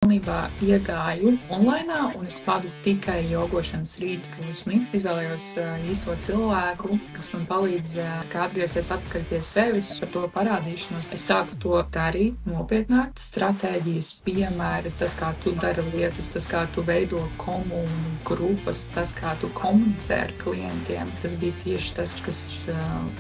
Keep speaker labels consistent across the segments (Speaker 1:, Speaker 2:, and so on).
Speaker 1: Pilnībā iegāju online, un es vadu tikai jogošanas rītposmi. Izvēlējos īsto cilvēku, kas man palīdz atgriezties atpakaļ pie sevis, par to parādīšanos. Es sāku to darīt nopietnāk, stratēģijas, piemēri, tas, kā tu dari lietas, tas, kā tu veido komunu grupas, tas, kā tu komunicē ar klientiem. Tas bija tieši tas, kas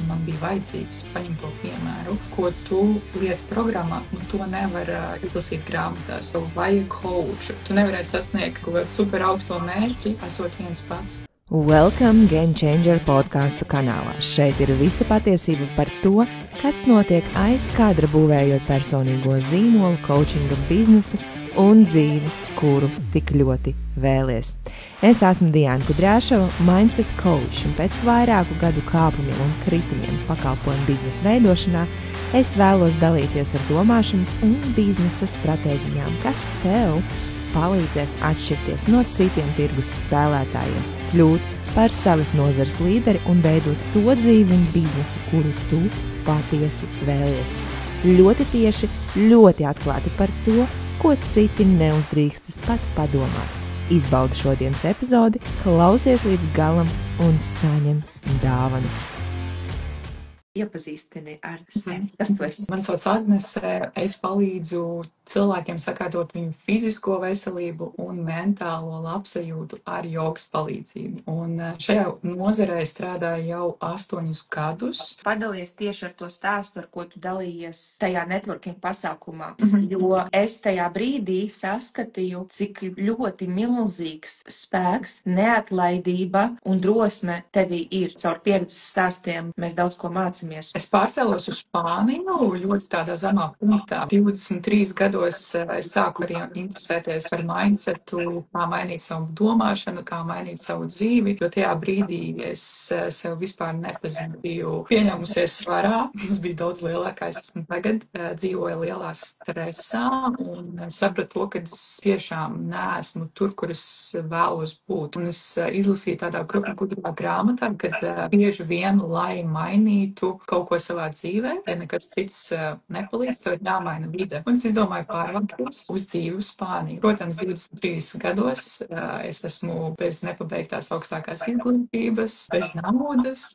Speaker 1: man bija vajadzīgs. Paņem to piemēru, ko tu liec programmā, to nevar izlasīt grāmatās. Vajag coachu. Tu nevarēsi sasniegt kaut kādu super augsto mērķi, esot viens pats.
Speaker 2: Welcome Game Changer podkāstu kanālā. Šeit ir visa patiesība par to, kas notiek aiz kadra būvējot personīgo zīmolu, coachinga biznesu un dzīvi, kuru tik ļoti vēlies. Es esmu Diana Kudrāšova, mindset coach, un pēc vairāku gadu kāpumiem un kritumiem pakalpojumu biznesa veidošanā es vēlos dalīties ar domāšanas un biznesa stratēģijām, kas tev palīdzēs atšķirties no citiem tirgus spēlētājiem, kļūt par savas nozares līderi un veidot to dzīvi un biznesu, kuru tu patiesi vēlies. Ļoti tieši, ļoti atklāti par to, ko citi neuzdrīkstas pat padomāt. Izbaudi šodienas epizodi, klausies līdz galam un saņem dāvanu. Iepazīstini ar sevi. Kas tu esi?
Speaker 1: Mani sauc Agnese, es palīdzu cilvēkiem sakārtot viņu fizisko veselību un mentālo labsajūtu ar jogas palīdzību. Un šajā nozarē strādāju jau 8 gadus.
Speaker 2: Padalies tieši ar to stāstu, ar ko tu dalījies tajā networking pasākumā, jo es tajā brīdī saskatīju, cik ļoti milzīgs spēks, neatlaidība un drosme tevī ir. Caur pieredzes stāstiem mēs daudz ko mācāmies.
Speaker 1: Es pārcēlos uz Spāniju ļoti tādā zemā punktā. 23 gados es sāku arī interesēties par mindsetu, kā mainīt savu domāšanu, kā mainīt savu dzīvi, jo tajā brīdī es sev vispār nepazinu, biju pieņēmusies svarā, tas bija daudz lielākais, un tagad dzīvoju lielā stresā un sapratu to, ka es tiešām neesmu tur, kur es vēlos būt. Un es izlasīju tādā gudrā grāmatā, kad bieži vien, lai mainītu kaut ko savā dzīvē, ja nekas cits nepalīdz, tev ir jāmaina vide. Un es izdomāju pārvākties uz dzīvi uz Spāniju. Protams, 23 gados es esmu bez nepabeigtās augstākās izglītības, bez naudas.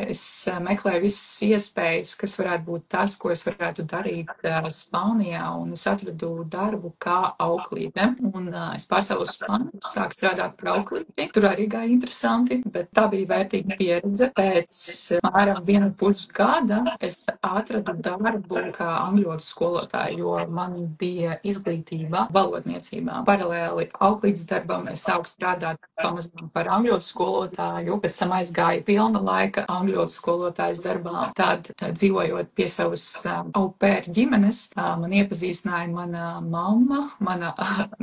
Speaker 1: Es meklēju visas iespējas, kas varētu būt tas, ko es varētu darīt Spānijā, un es atradu darbu kā auklīte. Un es pārcēlos uz Spāniju, sāku strādāt par auklīti. Tur arī gāja interesanti, bet tā bija vērtīga pieredze. Pēc apmēram 1,5 gada es atradu darbu kā angļu valodas skolotāja, jo man bija izglītība valodniecībā. Paralēli auklītes darbam es sāku strādāt pamazām par angļu valodas skolotāju, pēc tam aizgāju pilna laika angļu valodas skolotājas darbā. Tad, dzīvojot pie savas au pair ģimenes, man iepazīstināja mana mamma,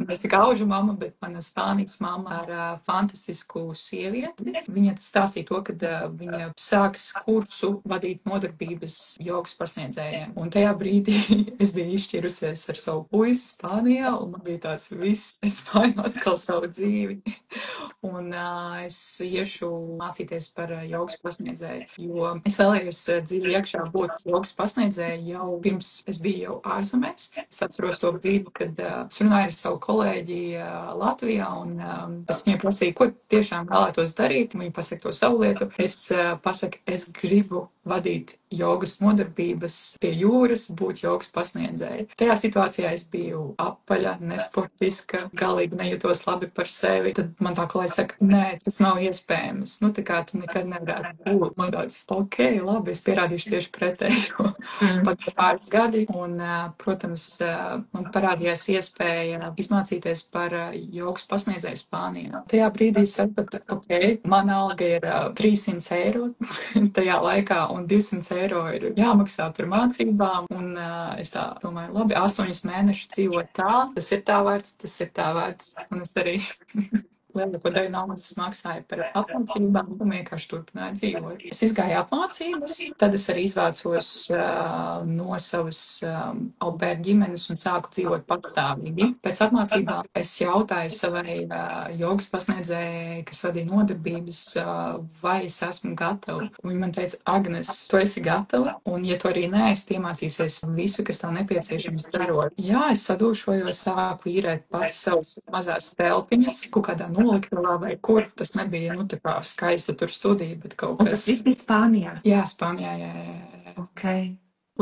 Speaker 1: es tik aužu mamma, bet mana Spānijas mamma ar fantastisku sievieti. Viņa stāstīja to, ka viņa sāks kursu vadīt nodarbības jogas pasniedzējiem. Un tajā brīdī es biju izšķirusies ar savu puisi Spānijā, un man bija tāds viss, es mainu atkal savu dzīvi. Un es iešu mācīties par jogas pasniedzēju, jo es vēlējos dzīvi iekšā būt jogas pasniedzēju jau pirms es biju jau ārzemēs. Es atceros to brīdi, kad es runāju ar savu kolēģi Latvijā, un es viņai prasīju, ko tiešām vēlētos darīt. Viņa pasaka to savu lietu. Es pasaku, es gribu vadīt jogas nodarbības pie jūras, būt jogas pasniedzēja. Tajā situācijā es biju apaļa, nesportiska, galīgi nejūtos labi par sevi. Tad man tā kolēģi saka, nē, tas nav iespējams. Tā kā tu nekad nevarētu būt. Man tāds, ok, labi, es pierādīšu tieši pretējo. Pagāja pāris gadi, un, protams, man parādījās iespēja izmācīties par jogas pasniedzēju Spānijā. Tajā brīdī sapratu, ok, mana alga ir 300 eiro tajā laikā, un 200 eiro ir jāmaksā par mācībām, un es tā domāju, labi, 8 mēnešus dzīvot tā, tas ir tā vērts, un es arī lielāko daļu naudas maksāju par apmācībām un vienkārši turpināju dzīvot. Es izgāju apmācības, tad es arī izvācos no savas au pair ģimenes un sāku dzīvot patstāvīgi. Pēc apmācībām es jautāju savai jogas pasniedzējai, kas vadīja nodarbības, vai es esmu gatava. Un viņa man teica, Agnes, tu esi gatava, un ja tu arī neesi, iemācīsies visu, kas tev nepieciešams darot. Jā, es sadūšojos, sāku īrēt pats savas mazās telpiņas, kaut kādā noliktavā vai kur. Tas nebija, tā kā skaista tur studija, bet kaut kas.
Speaker 2: Un tas viss bija Spānijā?
Speaker 1: Jā, Spānijā, jā.
Speaker 2: Okay.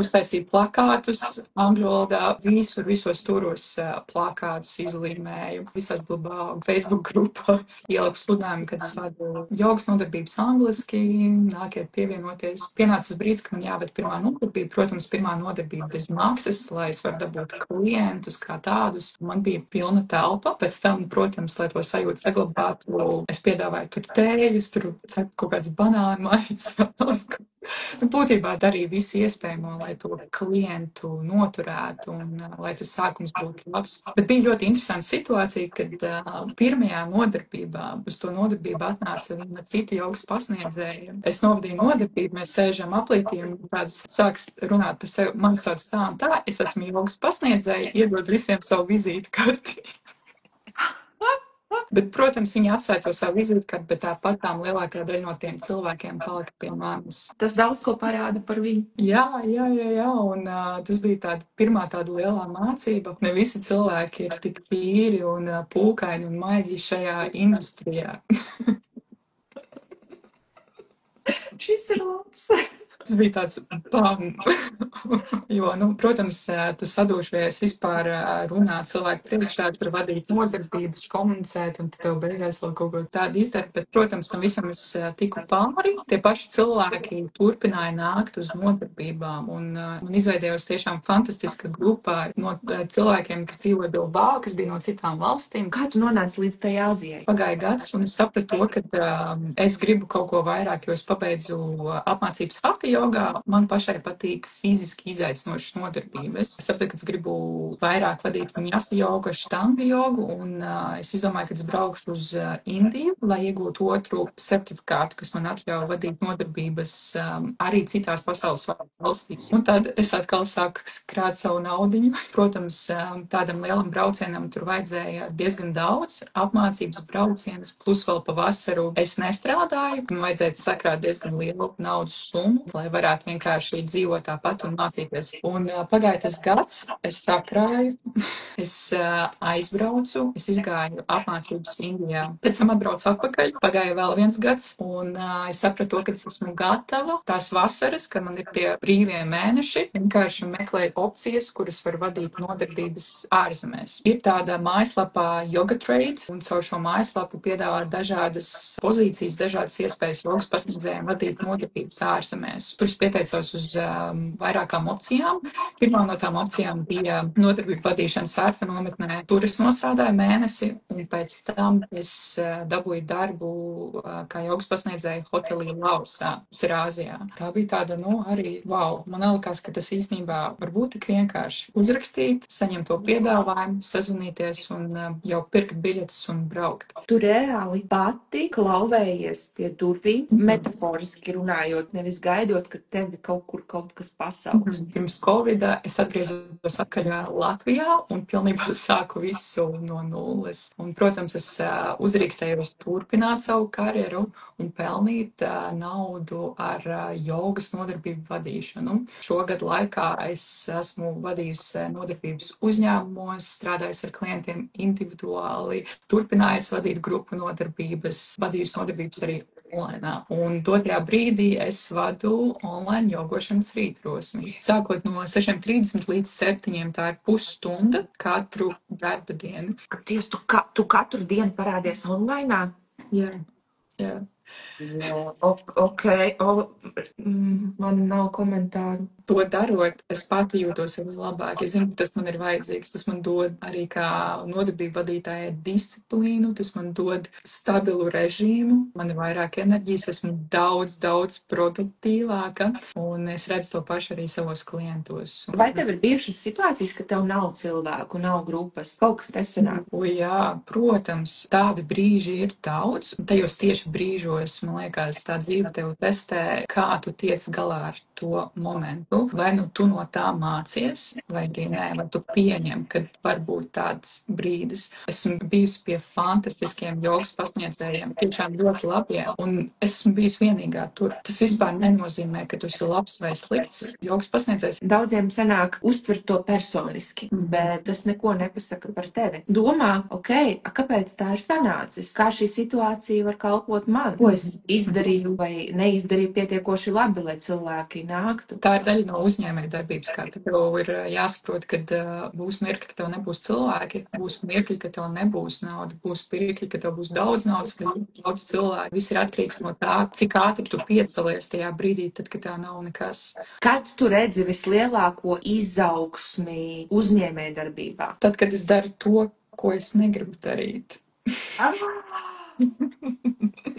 Speaker 1: Uztaisīju plakātus angļu valodā, visos turos plakātus izlīmēju, visās Bilbao Facebook grupās. Ieliku sludinājumu, kad es vadu jogas nodarbības angliski, nākiet pievienoties. Pienāca tas brīdis, ka man jāved pirmā nodarbība, protams, pirmā nodarbība bez maksas, lai es varu dabūt klientus kā tādus. Man bija pilna telpa, pēc tam, protams, lai to sajūtu saglabātu, es piedāvāju tur tēļus, tur kaut kāds banānu maizes. Būtībā darīju visu iespējamo, lai to klientu noturētu un lai tas sākums būtu labs. Bet bija ļoti interesanta situācija, kad pirmajā nodarbībā, uz to nodarbību atnāca viena cita jogas pasniedzēja. Es novadīju nodarbību, mēs sēžam aplītī un tāds sāks runāt par sevi. Man sauc tā un tā, es esmu jogas pasniedzēja, iedod visiem savu vizīti karti. Bet, protams, viņi atstāja to savu vizītkarti, bet tāpat tām lielākā daļa no tiem cilvēkiem palika pie manis.
Speaker 2: Tas daudz ko parāda par viņu.
Speaker 1: Jā, un tas bija pirmā tāda lielā mācība. Ne visi cilvēki ir tik tīri un pūkaini un maigi šajā industrijā.
Speaker 2: Šis ir labs.
Speaker 1: Tas bija tāds bam. Jo, protams, tu sadūšies vispār runāt cilvēku priekšā, tur vadīt nodarbības, komunicēt, un tev beigās vēl kaut ko tādu izdarīt. Bet, protams, tam visam es tiku pāri. Tie paši cilvēki turpināja nākt uz nodarbībām, un man izveidējos tiešām fantastiska grupā no cilvēkiem, kas dzīvoja Bilbao, kas bija no citām valstīm.
Speaker 2: Kā tu nonāci līdz tai Āzijai?
Speaker 1: Pagāja gads, un es sapratu to, ka es gribu kaut ko vairāk, jo es pabeidzu apmācības hata jogā. Man pašai patīk fiziski izaicinošas nodarbības. Es sapratu, ka es gribu vairāk vadīt vinyasa jogu, štanga jogu, un es izdomāju, ka es braukšu uz Indiju, lai iegūtu otru certifikātu, kas man atļauj vadīt nodarbības arī citās pasaules valstīs. Un tad es atkal sāku krāt savu naudiņu. Protams, tādam lielam braucienam tur vajadzēja diezgan daudz apmācības braucienas, plus vēl pa vasaru es nestrādāju, man vajadzēja sakrāt diezgan lielu naudas summu, lai varētu vienkārši dzīvot tāpat un mācīties. Un pagāja tas gads, es sakrāju, es aizbraucu, es izgāju apmācības Indijā. Pēc tam atbraucu atpakaļ, pagāja vēl viens gads, un es sapratu, ka es esmu gatava. Tās vasaras, kad man ir tie brīvie mēneši, vienkārši meklēju opcijas, kuras var vadīt nodarbības ārzemēs. Ir tāda mājaslapā Yoga Trade, un caur šo mājaslapu piedāvā dažādas pozīcijas, dažādas iespējas jogas pasniedzējiem vadīt nodarbības ārzemēs. Tur es pieteicos uz vairākām opcijām. Pirmā no tām opcijām bija nodarbību vadīšana sērfa nometnē. Tur es nostrādāju mēnesi, un pēc tam es dabūju darbu kā jogas pasniedzēju hotelī Laosā, tas ir Āzijā. Tā bija tāda, arī, wow, man likās, ka tas īstenībā var būt tik vienkārši uzrakstīt, saņemt to piedāvājumu, sazvanīties un jau pirkt biļetes un braukt.
Speaker 2: Tu reāli pati klauvējies pie durvīm, metaforiski runājot, nevis gaidot, ka tevi kaut kur kaut kas pasauks.
Speaker 1: Pirms Covida es atgriezos atkaļ Latvijā un pilnībā sāku visu no nulles. Un, protams, es uzrīkstējos turpināt savu karjeru un pelnīt naudu ar jogas nodarbību vadīšanu. Šogad laikā es esmu vadījusi nodarbības uzņēmumos, strādājusi ar klientiem individuāli, turpinājusi vadīt grupu nodarbības, vadījusi nodarbības arī online. Un dotajā brīdī es vadu online jogošanas rītrosmi. Sākot no 6:30 līdz 7, tā ir pusstunda katru darba dienu.
Speaker 2: Dievs, tu katru dienu parādies online?
Speaker 1: Jā.
Speaker 2: Ok, man nav komentāru.
Speaker 1: To darot, es pati jūtos arī labāk. Es zinu, ka tas man ir vajadzīgs. Tas man dod arī kā nodarbību vadītājai disciplīnu, tas man dod stabilu režīmu, man ir vairāk enerģijas, esmu daudz produktīvāka, un es redzu to pašu arī savos klientos.
Speaker 2: Vai tev ir bijušas situācijas, ka tev nav cilvēku, nav grupas, kaut kas nesanāk?
Speaker 1: Jā, protams, tādi brīži ir daudz. Tajos tieši brīžos, man liekas, tā dzīve tev testē, kā tu tiec galā ar to momentu. Vai nu tu no tā mācies, vai arī nē, vai tu pieņem, ka var būt tāds brīdis. Esmu bijusi pie fantastiskiem jogas pasniedzējiem, tiešām ļoti labiem, un esmu bijusi vienīgā tur. Tas vispār nenozīmē, ka tu esi labs vai slikts jogas pasniedzējs.
Speaker 2: Daudziem sanāk uztvert to personiski, bet tas neko nepasaka par tevi. Domā, kāpēc tā ir sanācis? Kā šī situācija var kalpot man? Ko es izdarīju vai neizdarīju pietiekoši labi, lai cilvēki nāktu?
Speaker 1: Tā ir daļa no uzņēmēja darbības, kā tev ir jāsaprot, ka būs mirkļi, ka tev nebūs cilvēki, būs mirkļi, ka tev nebūs nauda, būs mirkļi, ka tev būs daudz naudas, daudz cilvēku. Viss ir atkarīgs no tā, cik ātri tu piedalies tajā brīdī, tad, kad tā nav nekas.
Speaker 2: Kad tu redzi vislielāko izaugsmi uzņēmēja darbībā?
Speaker 1: Tad, kad es daru to, ko es negribu darīt.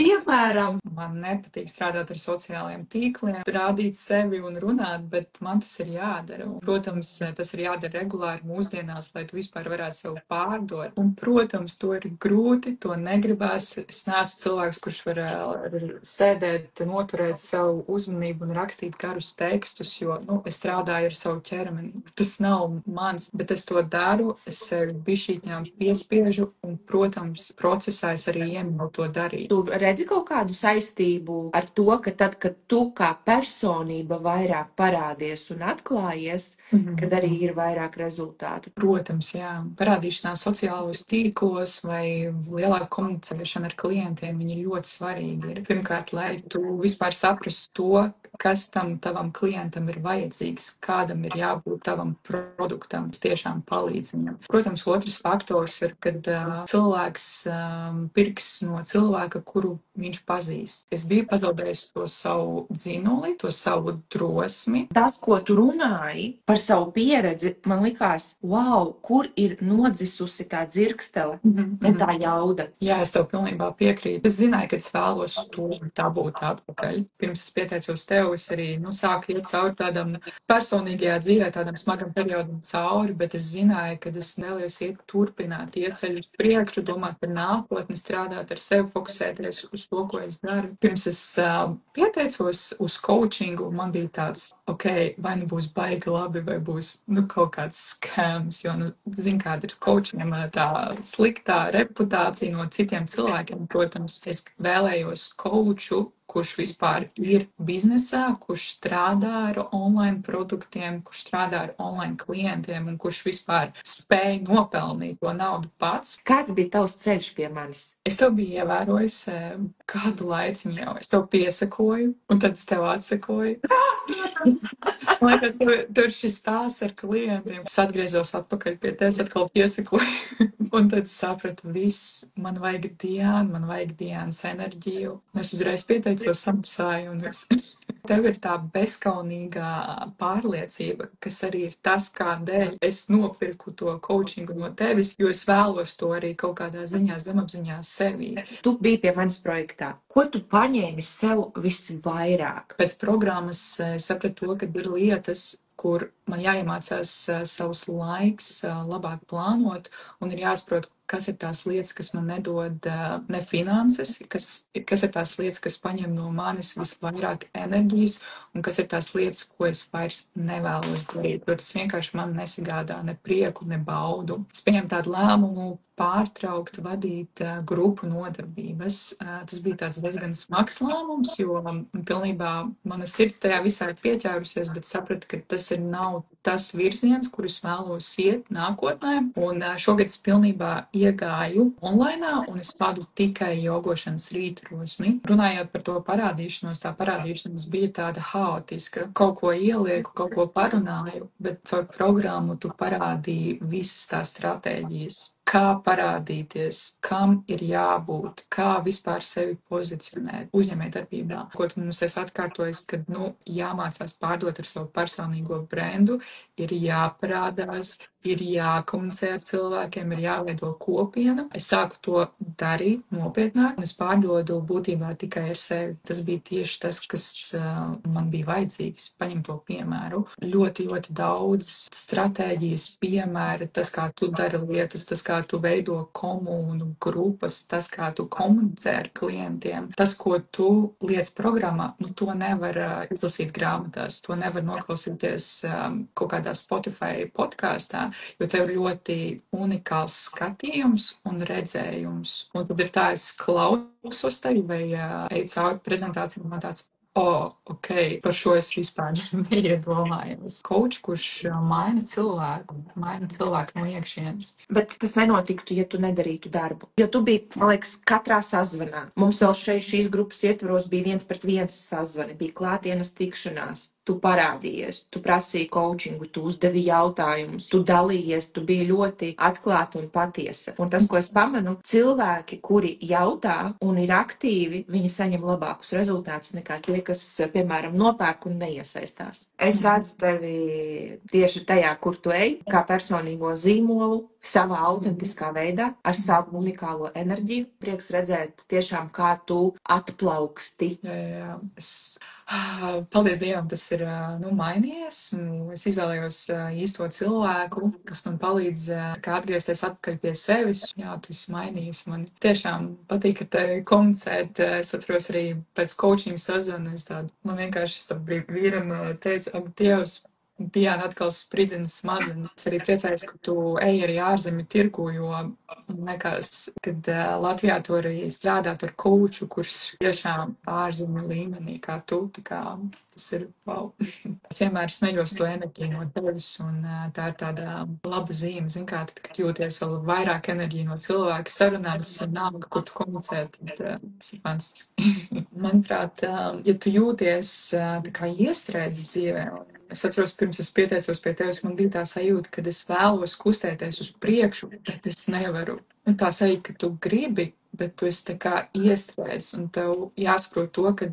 Speaker 2: Piemēram,
Speaker 1: man nepatīk strādāt ar sociālajiem tīkliem, rādīt sevi un runāt, bet man tas ir jādara. Un, protams, tas ir jādara regulāri mūsdienās, lai tu vispār varētu sevi pārdot. Un, protams, to ir grūti, to negribās. Es neesmu cilvēks, kurš var sēdēt, noturēt savu uzmanību un rakstīt garus tekstus, jo, es strādāju ar savu ķermeni. Tas nav mans, bet es to daru, es sevi bišķītņām piespiežu un, protams, procesā es arī ieminu to darīt.
Speaker 2: Tu redzi kaut kādu saistību ar to, ka tad, kad tu kā personība vairāk parādies un atklājies, kad arī ir vairāk rezultātu?
Speaker 1: Protams, jā. Parādīšanās sociālos tīklos vai lielāka komunicēšana ar klientiem, viņi ļoti svarīgi ir. Pirmkārt, lai tu vispār saprastu to, kas tam tavam klientam ir vajadzīgs, kādam ir jābūt tavam produktam, kas tiešām palīdz viņam. Protams, otrs faktors ir, kad cilvēks pirks no cilvēka, kuru viņš pazīst. Es biju pazaudējis to savu dzinuli, to savu drosmi.
Speaker 2: Tas, ko tu runāji par savu pieredzi, man likās, wow, kur ir nodzisusi tā dzirkstele, ne tā jauda.
Speaker 1: Jā, es tev pilnībā piekrītu. Es zināju, ka es vēlos to tā būt atpakaļ. Pirms es pieteicos tev, es arī sāku iet cauri tādam personīgajā dzīvē, tādam smagam periodam cauri, bet es zināju, ka es vēlējos turpināt ieceļu uz priekšu, domāt par nākotni, strādāt ar sevi, fokusēties uz to, ko es daru. Pirms es pieteicos uz coachingu, man bija tāds, vai nu būs baigi labi, vai būs kaut kāds skams, jo, zin, kāda ir coachiem tā sliktā reputācija no citiem cilvēkiem. Protams, es vēlējos coachu, kurš vispār ir biznesā, kurš strādā ar online produktiem, kurš strādā ar online klientiem un kurš vispār spēj nopelnīt to naudu pats.
Speaker 2: Kāds bija tavs ceļš pie manis?
Speaker 1: Es tev biju ievērojis kādu laiciņu jau. Es tev piesakoju, un tad es tev atsakoju. Man liekas, tur šis stāsts ar klientiem. Es atgriezos atpakaļ pie tevis, atkal piesakoju. Un tad sapratu, viss, man vajag Diānas enerģiju. Es uzreiz pieteicos samaksāju un viss. Tev ir tā bezkaunīgā pārliecība, kas arī ir tas, kādēļ es nopirku to coachingu no tevis, jo es vēlos to arī kaut kādā ziņā zemapziņā sevī.
Speaker 2: Tu biji pie manis projektā. Ko tu paņēmi sev visvairāk?
Speaker 1: Pēc programmas sapratu to, ka ir lietas, kur man jāiemācās savus laiks labāk plānot un ir jāsaprot, kas ir tās lietas, kas man nedod ne finanses, kas ir tās lietas, kas paņem no manis visvairāk enerģijas un kas ir tās lietas, ko es vairs nevēlos darīt, jo tas vienkārši man nesagādā ne prieku, ne baudu. Es pieņemu tādu lēmumu pārtraukt vadīt grupu nodarbības. Tas bija tāds diezgan smags lēmums, jo pilnībā mana sirds tajā visā ir pieķērusies, bet sapratu, ka tas nav tas virziens, kurus vēlos iet nākotnē. Un šogad es pilnībā iegāju online un es vadu tikai jogošanas rītrosmi. Runājot par to parādīšanos, tā parādīšanās bija tāda haotiska. Kaut ko ielieku, kaut ko parunāju, bet caur programmu tu parādīji visas tās stratēģijas. kā parādīties, kam ir jābūt, kā vispār sevi pozicionēt uzņēmējdarbībā. Ko tu mums esi atkārtojis, kad, jāmācās pārdot ar savu personīgo brendu, ir jāparādās, ir jākomunicē ar cilvēkiem, ir jāveido kopiena. Es sāku to darīt nopietnāk, un es pārdodu būtībā tikai ar sevi. Tas bija tieši tas, kas man bija vajadzīgs. Paņem to piemēru. Ļoti, ļoti daudz stratēģijas piemēra, tas, kā tu dari lietas, tas, kā tu veido komunu, grupas, tas, kā tu komunicē ar klientiem. Tas, ko tu liec programmā, to nevar izlasīt grāmatās, to nevar noklausīties kaut kādā Spotify podkāstā, jo tev ir ļoti unikāls skatījums un redzējums. Un tad ir tā, es klausos tevi vai eju cauri prezentācijām, man tāds, ok, par šo es vispār neiedomājos. Coach, kurš maina cilvēku no iekšienes.
Speaker 3: Bet tas nenotiktu, ja tu nedarītu darbu. Jo tu biji, man liekas, katrā sazvanā. Mums vēl šīs grupas ietvaros bija 1-pret-1 sazvani, bija klātienes tikšanās. Tu parādījies, tu prasīji coachingu, tu uzdevi jautājumus, tu dalījies, tu biji ļoti atklāta un patiesa. Un tas, ko es pamanu, cilvēki, kuri jautā un ir aktīvi, viņi saņem labākus rezultātus nekā tie, kas, piemēram, nopērk un neiesaistās. Es redzu tevi tieši tajā, kur tu ej, kā personīgo zīmolu, savā autentiskā veidā, ar savu unikālo enerģiju. Prieks redzēt tiešām, kā tu atplauksti.
Speaker 1: Jā. Paldies Dievam, tas ir mainījies. Es izvēlējos īsto cilvēku, kas man palīdz atgriezties atpakaļ pie sevis. Jā, tu esi mainījis. Man tiešām patīk ar tevi komunicēt. Es atceros arī pēc coaching saziņas. Man vienkārši vīram teica, ak, Dievs, Diana atkal spridzina smadzenes. Es arī priecājos, ka tu ej arī ārzemju tirgu, jo nekas, kad Latvijā tu arī strādāt ar coachu, kurš tiešām ārzemju līmenī kā tu, tā kā tas ir wow. Es vienmēr smeļos to enerģiju no tevis, un tā ir tāda laba zīme, zin kā, tad, kad jūties vēl vairāk enerģiju no cilvēka sarunās, nāk, kur tu komunicē, tad tas ir fantastiski. Manuprāt, ja tu jūties tā kā iestrēdz dzīvē, es atceros, pirms es pieteicos pie tevis, man bija tā sajūta, ka es vēlos kustēties uz priekšu, bet es nevaru. Un tā sajūta, ka tu gribi, bet tu esi tā kā iestrēdz, un tev jāsaprot to, ka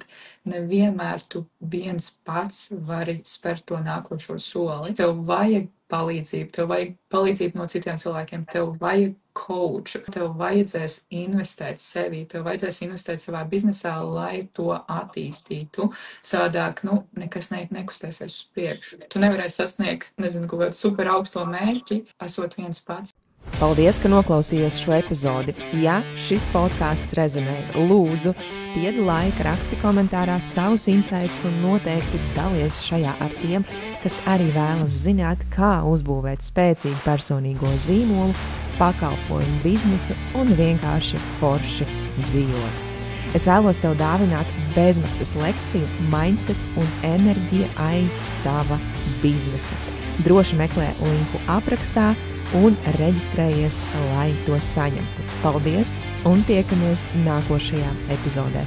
Speaker 1: nevienmēr tu viens pats vari spērt to nākošo soli. Tev vajag palīdzību no citiem cilvēkiem, tev vajag coachu, tev vajadzēs investēt sevī, tev vajadzēs investēt savā biznesā, lai to attīstītu. Savādāk, nekas nekustēsies uz priekšu. Tu nevarēsi sasniegt, kaut kādu super augsto mērķi, esot viens pats.
Speaker 2: Paldies, ka noklausījos šo epizodi. Ja šis podcasts rezonēja, lūdzu, spied laiku, raksti komentārās savus insights un noteikti dalies šajā ar tiem, kas arī vēlas zināt, kā uzbūvēt spēcīgu personīgo zīmolu, pakalpojumu biznesu un vienkārši forši dzīvot. Es vēlos tev dāvināt bezmaksas lekciju Mindsets un enerģija aiz tava biznesa. Droši meklē linku aprakstā un reģistrējies, lai to saņemtu. Paldies un tiekamies nākošajā epizodē.